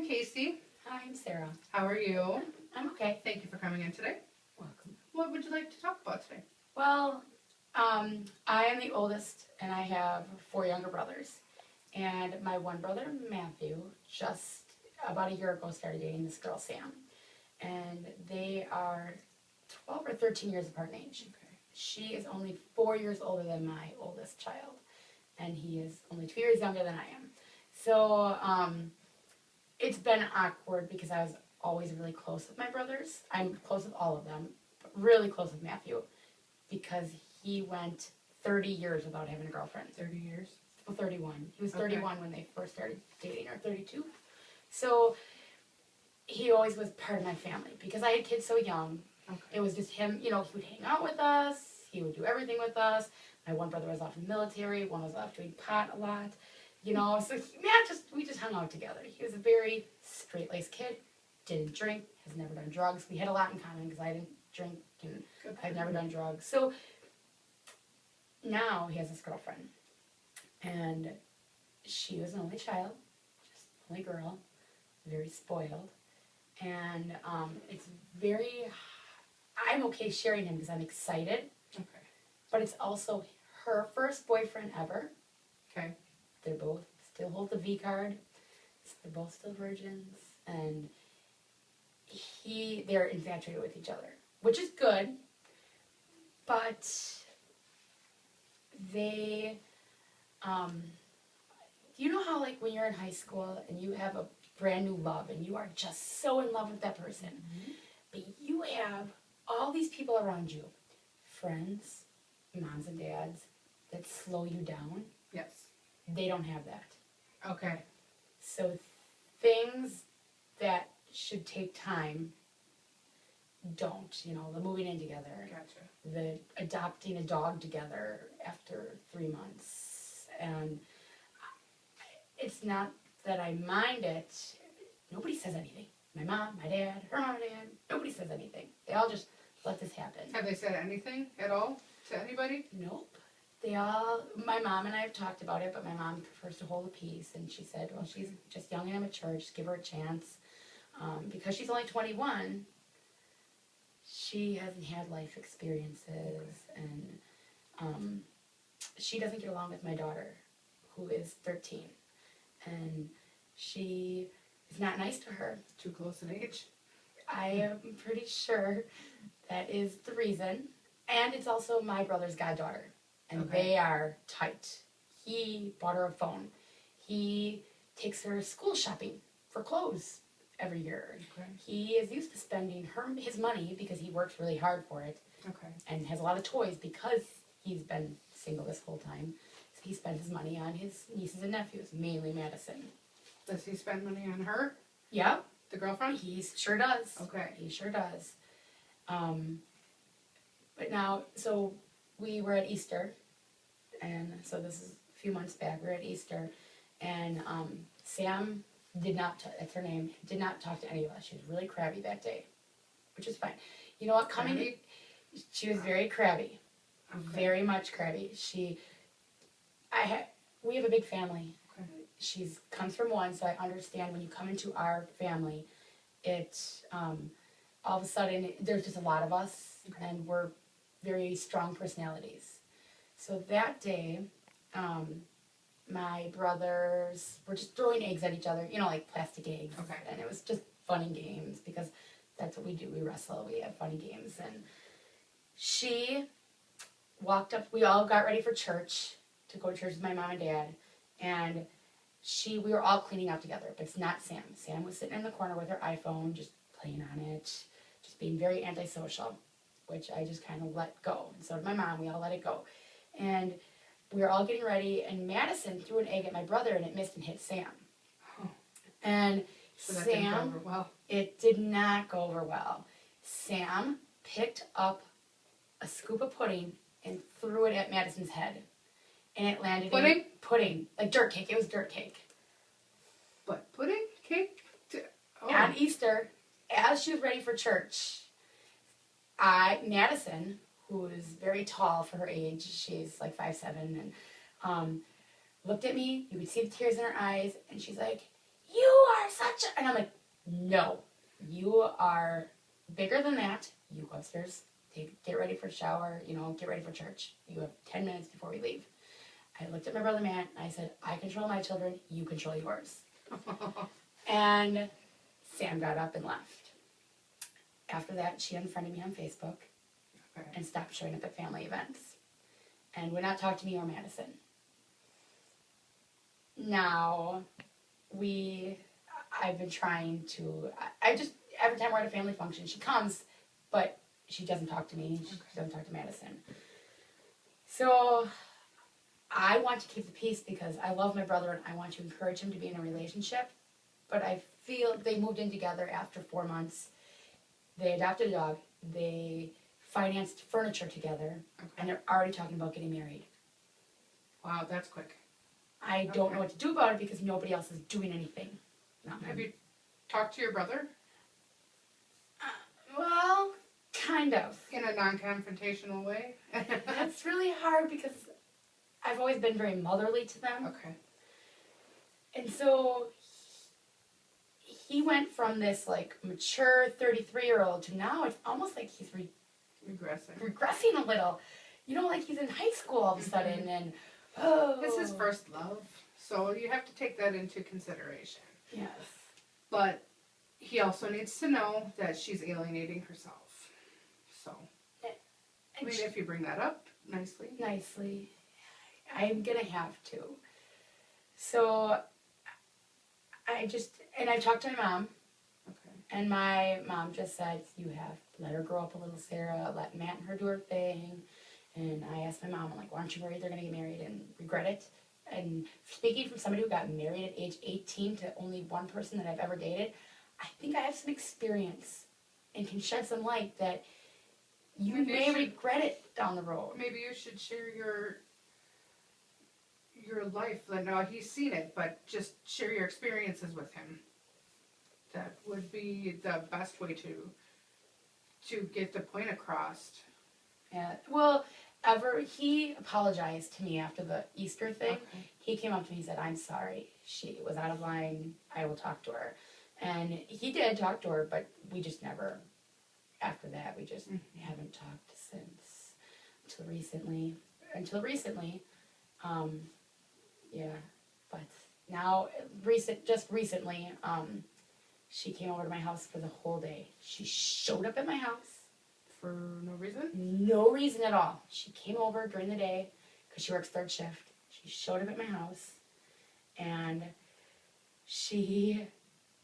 I'm Casey. Hi, I'm Sarah. How are you? I'm okay. Thank you for coming in today. Welcome. What would you like to talk about today? Well, I am the oldest, and I have 4 younger brothers. And my one brother, Matthew, just about a year ago started dating this girl, Sam. And they are 12 or 13 years apart in age. Okay. She is only 4 years older than my oldest child, and he is only 2 years younger than I am. So it's been awkward because I was always really close with my brothers. I'm close with all of them, but really close with Matthew because he went 30 years without having a girlfriend. 30 years? Well, 31. He was Okay. 31 when they first started dating, or 32. So he always was part of my family because I had kids so young. Okay. It was just him, he would hang out with us. He would do everything with us. My one brother was off in the military. One was off doing pot a lot. So we just hung out together. He was a very straight-laced kid, didn't drink, has never done drugs. We had a lot in common because I didn't drink and Good. I've never done drugs. So now he has this girlfriend, and she was an only child, just only girl, very spoiled, and I'm okay sharing him because I'm excited, Okay. but it's also her first boyfriend ever. Okay. They both still hold the V card. They're both still virgins, and they're infatuated with each other, which is good. But they, you know how like when you're in high school and you have a brand new love and you are just so in love with that person, but you have all these people around you, friends, moms and dads, that slow you down. Yes. They don't have that. Okay. So things that should take time don't. The moving in together, Gotcha. the adopting a dog together after 3 months. And it's not that I mind it. Nobody says anything. My mom, my dad, her mom and dad, nobody says anything. They all just let this happen. Have they said anything at all to anybody? Nope. My mom and I have talked about it, but my mom prefers to hold the peace, and she said, well, she's just young and immature, just give her a chance. Because she's only 21, she hasn't had life experiences, and she doesn't get along with my daughter, who is 13, and she is not nice to her. Too close in age? I am pretty sure that is the reason, and it's also my brother's goddaughter. And Okay. They are tight. He bought her a phone. He takes her school shopping for clothes every year. Okay. He is used to spending his money because he works really hard for it Okay. and has a lot of toys because he's been single this whole time. So he spends his money on his nieces and nephews, mainly Madison. Does he spend money on her, Yeah, the girlfriend? he sure does. Okay. He sure does. But now, so we were at Easter, and so this is a few months back, we were at Easter, and Sam that's her name, did not talk to any of us. She was really crabby that day, which is fine. You know what, Crabby? She was very crabby, Okay. very much crabby. We have a big family. Okay. She comes from one, so I understand when you come into our family, all of a sudden, there's just a lot of us, Okay. and we're very strong personalities. So that day, my brothers were just throwing eggs at each other, like plastic eggs. Okay. And it was just fun and games because that's what we do. We wrestle, we have funny games. And she walked up, we all got ready for church, to go to church with my mom and dad. And we were all cleaning out together, but it's not Sam. Sam was sitting in the corner with her iPhone, just playing on it, just being very antisocial, which I just kind of let go. And so did my mom. We all let it go. And we were all getting ready, and Madison threw an egg at my brother, and it missed and hit Sam. Oh. And So that didn't go Sam, over well. it did not go over well. Sam picked up a scoop of pudding and threw it at Madison's head. And it landed in pudding, like dirt cake. It was dirt cake. But pudding? Cake? On Easter, as she was ready for church, Madison, who is very tall for her age, she's like 5'7", and looked at me. You could see the tears in her eyes, and she's like, "You are such such a, and I'm like, no, you are bigger than that. You go upstairs, get ready for a shower, get ready for church. You have 10 minutes before we leave. I looked at my brother Matt and I said, I control my children, you control yours. And Sam got up and left. After that, she unfriended me on Facebook and stopped showing up at family events. And would not talk to me or Madison. Now, I've been trying to, I just, every time we're at a family function, she comes, but she doesn't talk to me, she doesn't talk to Madison. So, I want to keep the peace because I love my brother and I want to encourage him to be in a relationship, but I feel they moved in together after 4 months. They adopted a dog, they financed furniture together, and they're already talking about getting married. Wow, that's quick. I don't know what to do about it because nobody else is doing anything. Have you talked to your brother? Well, kind of. In a non-confrontational way? That's really hard because I've always been very motherly to them. Okay. And so he went from this like mature 33-year-old to now it's almost like he's regressing a little. Like he's in high school all of a sudden and It's his first love, so you have to take that into consideration. Yes. But he also needs to know that she's alienating herself. So, I mean, if you bring that up nicely. I'm going to have to. So, I talked to my mom. Okay. And my mom just said, you have to let her grow up a little, Sarah. Let Matt and her do her thing. And I asked my mom, I'm like, aren't you worried they're going to get married and regret it? And speaking from somebody who got married at age 18 to only one person that I've ever dated, I think I have some experience and can shed some light that you may regret it down the road. Maybe you should share your life. No, he's seen it, but just share your experiences with him. That would be the best way to get the point across. Yeah. Well, he apologized to me after the Easter thing. Okay. He came up to me and said, I'm sorry. She was out of line. I will talk to her. And he did talk to her, but we just never, after that, we just haven't talked since, until recently. Yeah. But now, just recently, she came over to my house for the whole day. She showed up at my house. For no reason? No reason at all. She came over during the day because she works third shift. She showed up at my house and she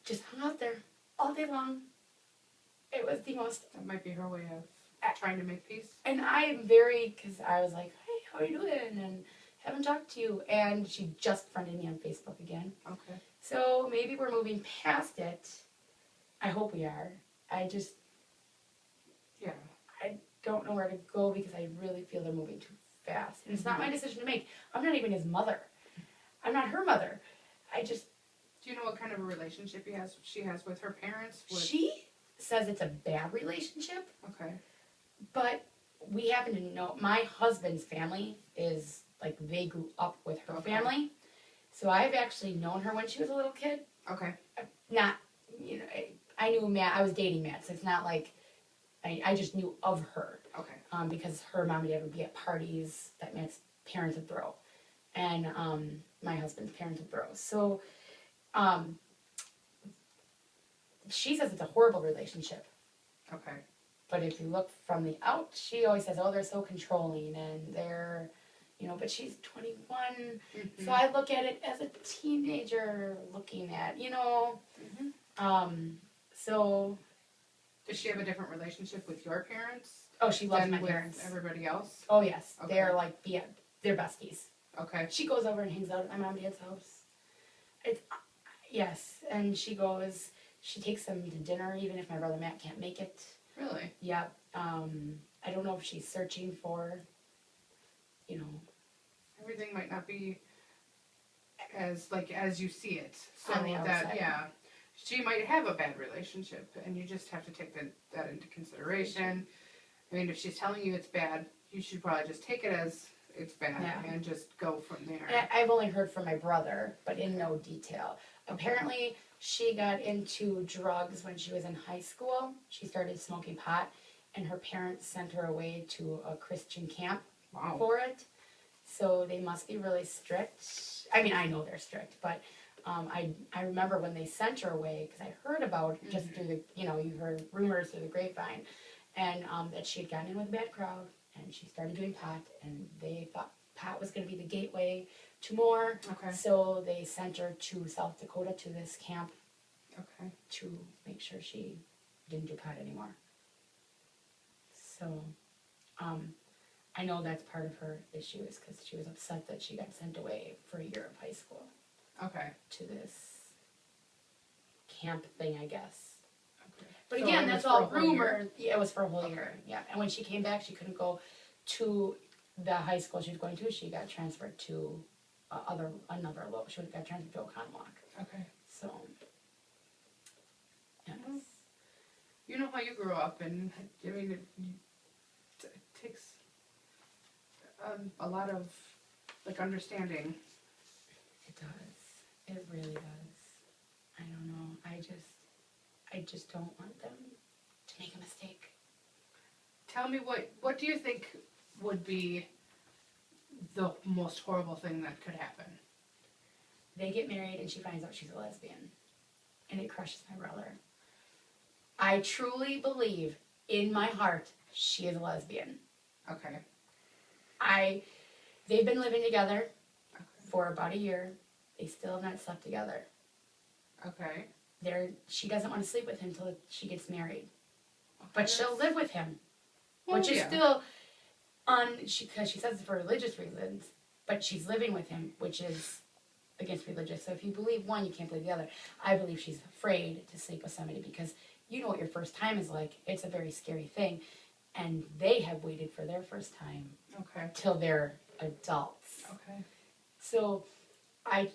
just hung out there all day long. It was the most... That might be her way of trying to make peace. And I'm because I was like, hey, how are you doing? And haven't talked to you. And she just friended me on Facebook again. Okay. So maybe we're moving past it. I hope we are. Yeah. I don't know where to go because I really feel they're moving too fast. And it's not my decision to make. I'm not even his mother. I'm not her mother. Do you know what kind of a relationship she has with her parents? She says it's a bad relationship. Okay. But we happen to know, my husband's family is, like, they grew up with her family. So I've actually known her when she was a little kid. Okay. I knew Matt, I was dating Matt, so it's not like, I just knew of her. Okay. Because her mom and dad would be at parties that Matt's parents would throw. And my husband's parents would throw. So she says it's a horrible relationship. Okay. But if you look from the out, she always says, oh, they're so controlling and they're, but she's 21. Mm-hmm. So I look at it as a teenager looking at, so... Does she have a different relationship with your parents? Oh, she loves my parents. Everybody else? Oh, yes. Okay. They're they're besties. Okay. She goes over and hangs out at my mom and dad's house. Yes, and she takes them to dinner even if my brother Matt can't make it. Really? Yeah. I don't know if she's searching for, Everything might not be as you see it. So on the outside. She might have a bad relationship, and you just have to take that into consideration. I mean, if she's telling you it's bad, you should probably just take it as it's bad and just go from there. And I've only heard from my brother, but in no detail. Apparently, She got into drugs when she was in high school. She started smoking pot, and her parents sent her away to a Christian camp Wow. for it. So they must be really strict. I mean, I know they're strict, but I remember when they sent her away, because I heard about it just through the, you heard rumors through the grapevine, and that she had gotten in with a bad crowd, and she started doing pot, and they thought pot was going to be the gateway to more. Okay. So they sent her to South Dakota to this camp Okay. to make sure she didn't do pot anymore. So, I know that's part of her issue is because she was upset that she got sent away for a year of high school Okay. to this camp thing, I guess. Okay. But So again, it that's was for all a whole year? rumor. Yeah, it was for a whole Okay. year. Yeah, and when she came back, she couldn't go to the high school she was going to. She got transferred to another local. She got transferred to Oconomowoc. Okay. So, yes. You know how you grew up, and I mean, it takes a lot of like understanding. It does. It really does. I don't know. I just don't want them to make a mistake. Tell me what do you think would be the most horrible thing that could happen? They get married and she finds out she's a lesbian. And it crushes my brother. I truly believe in my heart she is a lesbian. Okay. They've been living together for about a year. They still have not slept together. Okay. She doesn't want to sleep with him until she gets married. Okay, But she'll live with him. Well, Which is yeah. still because she says it's for religious reasons, but she's living with him, which is against religious. So if you believe one, you can't believe the other. I believe she's afraid to sleep with somebody because you know what your first time is like. It's a very scary thing. And they have waited for their first time Okay. till they're adults. Okay. So I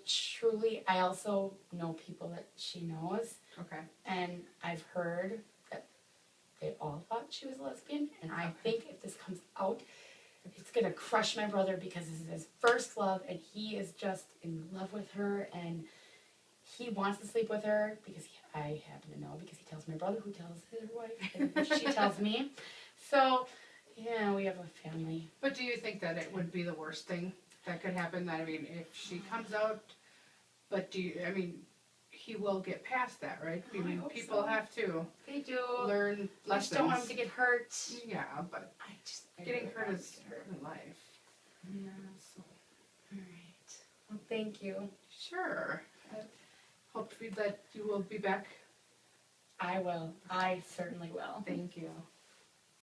also know people that she knows, Okay. and I've heard that they all thought she was a lesbian, and I think if this comes out, it's going to crush my brother because this is his first love, and he is just in love with her, and he wants to sleep with her because I happen to know because he tells my brother who tells his wife, and she tells me. So, yeah, we have a family. But do you think that it would be the worst thing that could happen? That I mean, if she comes out, but he will get past that, right? Oh, I mean, hope people so. have to They do. learn I lessons. just don't want him to get hurt. Yeah, but getting hurt is in life. Yeah. So, All right. Well, thank you. sure. I hope that you will be back. I will. I certainly will. Thank you.